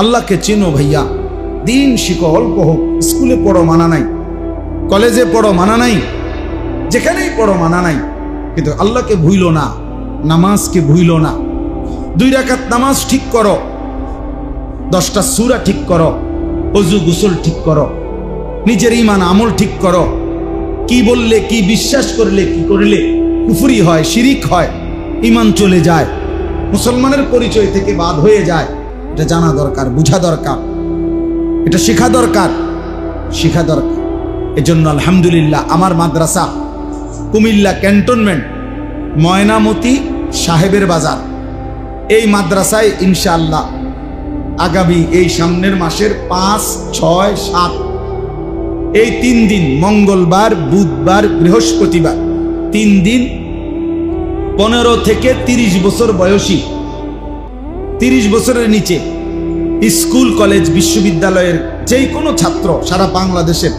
আল্লাহকে চেনো ভাইয়া, দিন শিখো, অল্প হোক। স্কুলে পড়ো মানা নাই, কলেজে পড়ো মানা নাই, যেখানেই পড়ো মানা নাই, কিন্তু আল্লাহকে ভুইল না, নামাজকে ভুইল না। 2 রাকাত নামাজ ঠিক করো, 10টা সূরা ঠিক করো, ওযু গোসল ঠিক করো, নিজের ঈমান আমল ঠিক করো। কি বললে, কি বিশ্বাস করলে, কি করলে কুফরি হয়, শিরিক হয়, ঈমান চলে যায়, মুসলমানের পরিচয় থেকে বাদ হয়ে যায়। এটা জানা দরকার, বুঝা দরকার, এটা শেখা দরকার, শেখা দরকার। এজন্য আলহামদুলিল্লাহ আমার মাদ্রাসা কুমিল্লা ক্যান্টনমেন্ট ময়নামতি সাহেবের বাজার, এই মাদ্রাসায় ইনশাআল্লাহ আগামী এই সামনের মাসের 5, 6, 7 এই 3 দিন, মঙ্গলবার, বুধবার, বৃহস্পতিবার, 3 দিন 15 থেকে 30 বছর বয়সী, 30 বছরের নিচে স্কুল, কলেজ, বিশ্ববিদ্যালয়ের যেই কোনো ছাত্র, সারা বাংলাদেশের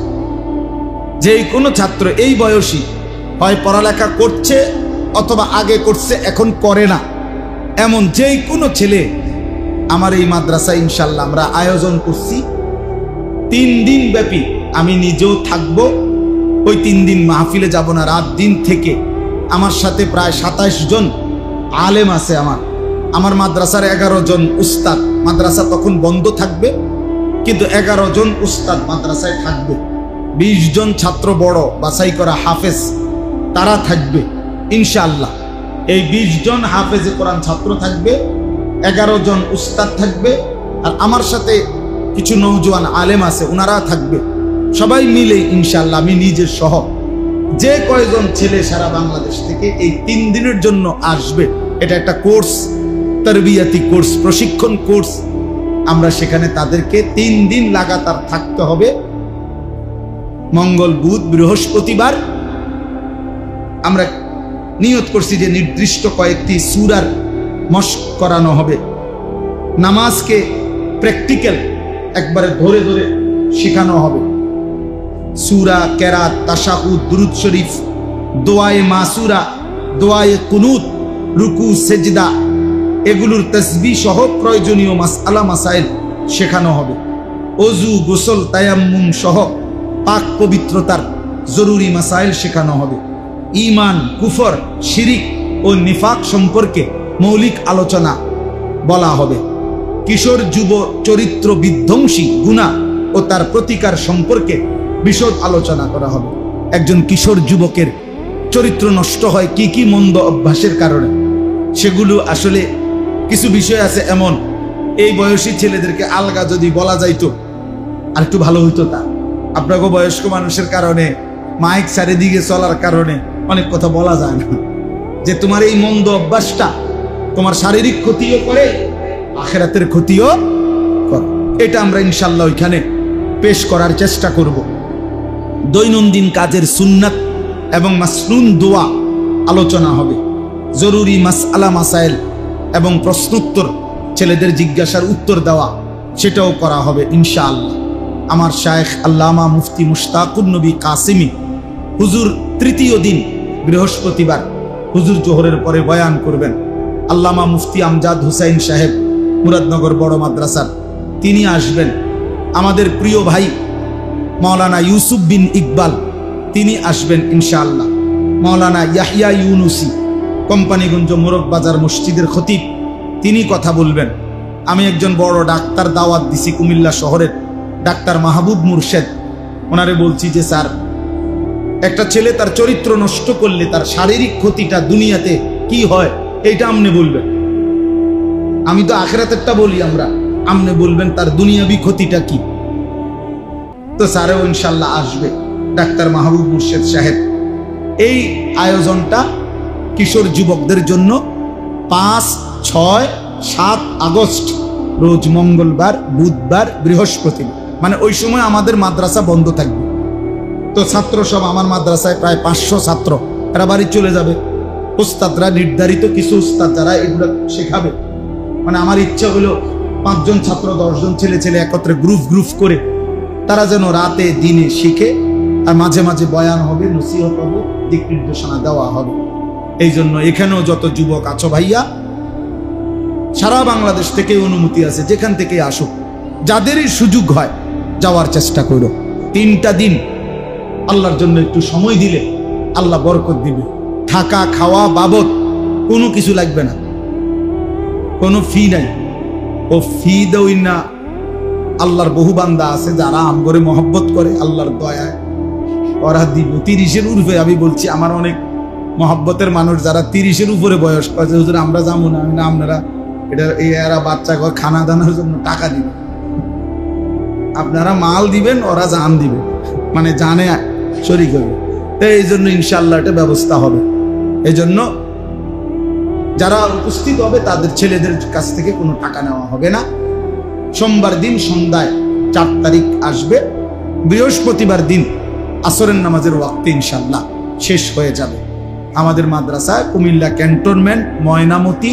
যেই কোনো ছাত্র এই বয়সী, হয় পড়ালেখা করছে অথবা আগে করছে এখন করে না, এমন যেই কোনো ছেলে আমার এই মাদ্রাসা ইনশাল্লাহ আমরা আয়োজন করছি 3 দিন ব্যাপী। আমি নিজেও থাকবো ওই 3 দিন, মাহফিলে যাব না, রাত দিন থেকে আমার সাথে প্রায় 27 জন আলেম আছে। আমার মাদ্রাসার 11 জন উস্তাদ, মাদ্রাসা তখন বন্ধ থাকবে কিন্তু 11 জন উস্তাদ মাদ্রাসায় থাকবে। 20 জন ছাত্র বড় বাছাই করা হাফেজ তারা থাকবে ইনশাআল্লাহ। এই 20 জন হাফেজে কোরআন ছাত্র থাকবে, 11 জন উস্তাদ থাকবে, আর আমার সাথে কিছু নওজোয়ান আলেম আছে, ওনারা থাকবে। সবাই মিলে ইনশাআল্লাহ, আমি নিজের সহ যে কয়জন ছেলে সারা বাংলাদেশ থেকে এই 3 দিনের জন্য আসবে, এটা একটা কোর্স, তারবিয়াতি কোর্স, প্রশিক্ষণ কোর্স। আমরা সেখানে তাদেরকে 3 দিন লাগাতার থাকতে হবে। মঙ্গল, বুধ, বৃহস্পতিবার আমরা নিয়ত করছি যে নির্দিষ্ট কয়েকটি সূরার মশক করানো হবে। নামাজকে প্র্যাকটিক্যাল একবারে ধরে ধরে শেখানো হবে। সূরা, কেরাত, তাশাহুদ, দুরূদ শরীফ, দোয়ায়ে মাসুরা, দোয়ায়ে কুনুত, রুকু, সেজদা, এগুলোর তাসবিহ সহ প্রয়োজনীয় মাসআলা মাসাইল শেখানো হবে। ওযু, গোসল, তায়াম্মুম সহ পাক পবিত্রতার জরুরি মাসাইল শেখানো হবে। ঈমান, কুফর, শিরিক ও নিফাক সম্পর্কে মৌলিক আলোচনা বলা হবে। কিশোর যুব চরিত্র বিধ্বংসী গুনাহ ও তার প্রতিকার সম্পর্কে বিশদ আলোচনা করা হবে। একজন কিশোর যুবকের চরিত্র নষ্ট হয় কি কি মন্দ অভ্যাসের কারণে, সেগুলো আসলে কিছু বিষয় আছে এমন, এই বয়সী ছেলেদেরকে আলগা যদি বলা যাইতো আর একটু ভালো হইতো। তা আপনাকে বয়স্ক মানুষের কারণে, মাইক চারিদিকে চলার কারণে অনেক কথা বলা যায় না, যে তোমার এই মন্দ অভ্যাসটা তোমার শারীরিক ক্ষতিও করে, আখিরাতের ক্ষতিও করে। এটা আমরা ইনশাআল্লাহ ওইখানে পেশ করার চেষ্টা করব। দৈনন্দিন কাজের সুন্নাত এবং মাসনুন দোয়া আলোচনা হবে। জরুরি মাসআলা মাসাইল এবং প্রশ্নোত্তর, ছেলেদের জিজ্ঞাসার উত্তর দেওয়া, সেটাও করা হবে ইনশাআল্লাহ। আমার শায়েখ আল্লামা মুফতি মুশতাকুন নবী কাসিমি হুজুর 3য় দিন বৃহস্পতিবার হুজুর জোহরের পরে বয়ান করবেন। আল্লামা মুফতি আমজাদ হুসাইন সাহেব মুরাদনগর বড় মাদ্রাসার, তিনি আসবেন। আমাদের প্রিয় ভাই মাওলানা ইউসুফ বিন ইকবাল, তিনি আসবেন ইনশাআল্লাহ। মাওলানা ইয়াহইয়া ইউনুসি কোম্পানিগঞ্জ মোরগ বাজার মসজিদের খতিব, তিনি কথা বলবেন। আমি একজন বড় ডাক্তার দাওয়াত দিছি কুমিল্লা শহরের, ডাক্তার মাহবুব মুর্শেদ, ওনারে বলছি যে স্যার, একটা ছেলে তার চরিত্র নষ্ট করলে তার শারীরিক ক্ষতিটা দুনিয়াতে কি হয় এইটা আমনে বলবেন। আমি তো আখিরাতেরটা বলি, আমরা আমনে বলবেন তার দুনিয়াবি ক্ষতিটা কি। তো স্যারেও ইনশাল্লাহ আসবে, ডাক্তার মাহবুব মুর্শেদ সাহেব। এই আয়োজনটা কিশোর যুবকদের জন্য 5, 6, 7 আগস্ট রোজ মঙ্গলবার, বুধবার, বৃহস্পতিবার, মানে ওই সময় আমাদের মাদ্রাসা বন্ধ থাকবে। তো ছাত্র সব, আমার মাদ্রাসায় প্রায় 500 ছাত্র, এরা বাড়ি চলে যাবে। উস্তাদরা নির্ধারিত কিছু উস্তাদ যারা এগুলো শেখাবে, মানে আমার ইচ্ছা হলো 5 জন ছাত্র, 10 জন ছেলে একত্রে গ্রুপ করে তারা যেন রাতে দিনে শিখে, আর মাঝে মাঝে বয়ান হবে, নসিহত হবে, দিক নির্দেশনা দেওয়া হবে। এই জন্য এখানেও যত যুবক আছো ভাইয়া, সারা বাংলাদেশ থেকে অনুমতি আছে, যেখান থেকে আসুক, যাদেরই সুযোগ হয় যাওয়ার চেষ্টা করো। 3টা দিন আল্লাহর জন্য একটু সময় দিলে আল্লাহ বরকত দিবে। থাকা খাওয়া বাবদ কোনো কিছু লাগবে না, কোনো ফি নাই। ও ফি দেই না। আল্লাহর বহু বান্দা আছে যারা আমগরে মহব্বত করে, আল্লাহর দয়ায় ওরা দিব 30-এর উপরে। আমি বলছি আমার অনেক মহব্বতের মানুষ যারা 30-এর উপরে বয়স আছে, হুজুর আমরা যাবো না। আমি না, আপনারা এটা এরা বাচ্চা ঘর খানা দানার জন্য টাকা দিবেন, আপনারা মাল দিবেন, ওরা জান দিবে, মানে জানে শরীক হবে। এই জন্য ইনশাআল্লাহ এটা ব্যবস্থা হবে। এই জন্য যারা উপস্থিত হবে তাদের ছেলেদের কাছ থেকে কোনো টাকা নেওয়া হবে না। সোমবার দিন সন্ধ্যায় 4 তারিখ আসবে, বৃহস্পতিবার দিন আসরের নামাজের ওয়াক্তে ইনশাআল্লাহ শেষ হয়ে যাবে। আমাদের মাদ্রাসায় কুমিল্লা ক্যান্টনমেন্ট, ময়নামতি,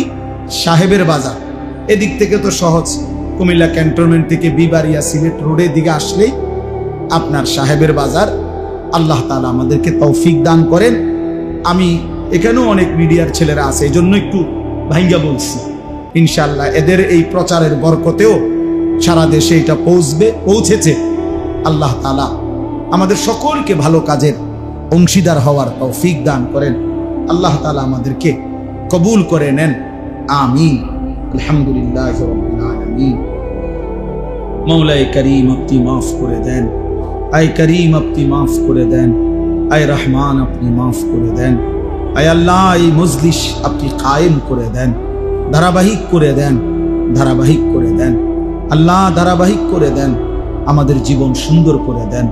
সাহেবের বাজার, এদিক থেকে তো সহজ। কুমিল্লা ক্যান্টনমেন্ট থেকে বিবাড়িয়া সিলেট রোডের দিকে আসলেই আপনার সাহেবের বাজার। আল্লাহ তাআলা আমাদেরকে তৌফিক দান করেন। আমি এখানেও অনেক মিডিয়ার ছেলেরা আছে, এই জন্য একটু ভাঙ্গা বলছি। ইনশাআল্লাহ এদের এই প্রচারের বরকতেও সারা দেশে এটা পৌঁছেছে। আল্লাহ তাআলা আমাদের সকলকে ভালো কাজের অংশীদার হওয়ার তৌফিক দান করেন। আল্লাহ তাআলা আমাদেরকে কবুল করে নেন, আমিন। আলহামদুলিল্লাহ রাব্বিল আলামিন। মৌলাই করিম আপনি মাফ করে দেন, আয় করিম আপনি মাফ করে দেন, আয় রহমান আপনি মাফ করে দেন, আয় আল্লাহ এই মজলিস আপনি কায়েম করে দেন, ধারাবাহিক করে দেন, ধারাবাহিক করে দেন আল্লাহ, ধারাবাহিক করে দেন। আমাদের জীবন সুন্দর করে দেন,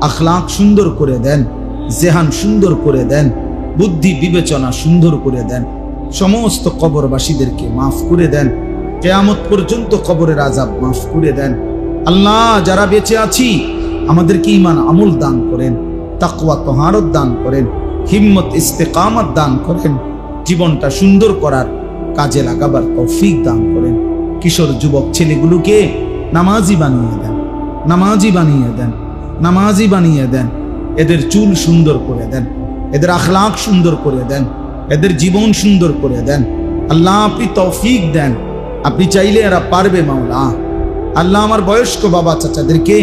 আখলাক সুন্দর করে দেন, জেহান সুন্দর করে দেন, বুদ্ধি বিবেচনা সুন্দর করে দেন। সমস্ত কবরবাসীদেরকে মাফ করে দেন, কিয়ামত পর্যন্ত কবরের আযাব মাফ করে দেন। আল্লাহ যারা বেঁচে আছি আমাদেরকে ঈমান আমল দান করেন, তাকওয়া তহারত দান করেন, হিম্মত ইস্তেকামত দান করেন, জীবনটা সুন্দর করার কাজে লাগাবার তৌফিক দান করেন। কিশোর যুবক ছেলেগুলোকে নামাজি বানিয়ে দেন, নামাজি বানিয়ে দেন, নামাজি বানিয়ে দেন। এদের চুল সুন্দর করে দেন, এদের আখলাক সুন্দর করে দেন, এদের জীবন সুন্দর করে দেন। আল্লাহ আপনি তৌফিক দেন, আপনি চাইলে এরা পারবে মাওলা। আল্লাহ আমার বয়স্ক বাবা চাচাদেরকে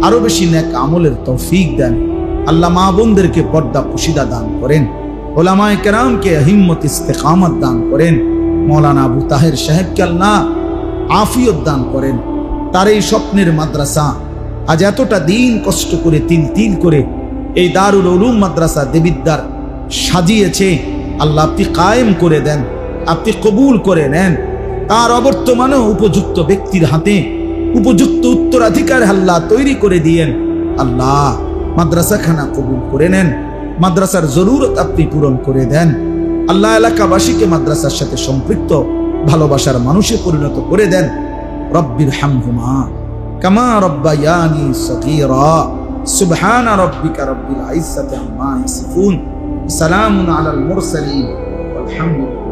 আরো বেশি নেক আমলের তৌফিক দেন। আল্লাহ মা বোনদেরকে পর্দা পুশিদা দান করেন, ওলামায়ে কেরামকে হিম্মত ইস্তেকামত দান করেন। মৌলানা আবু তাহের সাহেবকে আল্লাহ আফিয়ত দান করেন। তার এই স্বপ্নের মাদ্রাসা আজ এতটা দিন কষ্ট করে তিল তিল করে এই দারুল উলুম মাদ্রাসা দেবিদ্দার সাজিয়েছে, আল্লাহ আপনি কায়েম করে দেন, আপনি কবুল করে নেন। তার অবর্তমানেও উপযুক্ত ব্যক্তির হাতে উপযুক্ত উত্তরাধিকার আল্লাহ তৈরি করে দিয়েন। আল্লাহ মাদ্রাসা খানা কবুল করে নেন, মাদ্রাসার জরুরত আপনি পূরণ করে দেন। আল্লাহ এলাকাবাসীকে মাদ্রাসার সাথে সম্পৃক্ত ভালোবাসার মানুষে পরিণত করে দেন। রব্বির হামহুমা কামা রব্বায়ানি সগীরা। সুবহান রাব্বিকা রব্বিল ইজ্জাতি আম্মা ইয়াসিফুন, সালামুন আলাল মুরসালিন, আলহামদুলিল্লাহ।